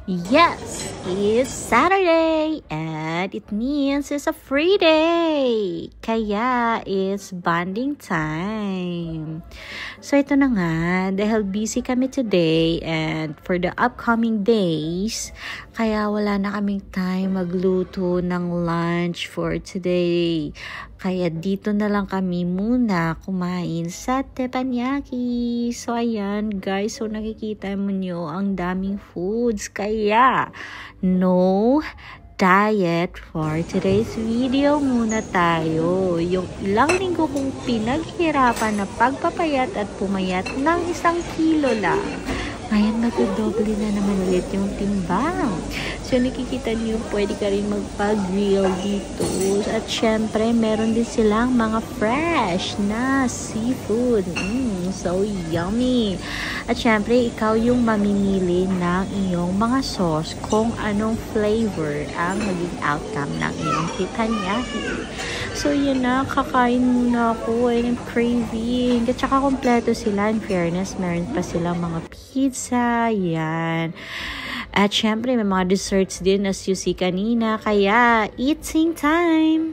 Yes, it's Saturday and it means it's a free day. Kaya it's bonding time. So ito na nga, dahil busy kami today and for the upcoming days, kaya wala na kaming time magluto ng lunch for today. Kaya dito na lang kami muna kumain sa teppanyaki. So ayan guys, so nakikita mo nyo ang daming foods. Kaya no diet for today's video muna tayo. Yung ilang linggo kong pinaghirapan na pagpapayat at pumayat ng 1 kilo lang. Ngayon magdodoble na naman ulit yung timbang. So nakikita niyo, pwede ka rin magpag-grill dito. At syempre, meron din silang mga fresh na seafood. So yummy. At syempre, ikaw yung mamimili ng iyong mga sauce kung anong flavor ang maging outcome ng iyong teppanyaki. So yun na, kakain muna ako and I'm craving. At saka kompleto sila, in fairness, meron pa silang mga pizza, yan. At syempre, may mga desserts din as you see kanina, kaya eating time!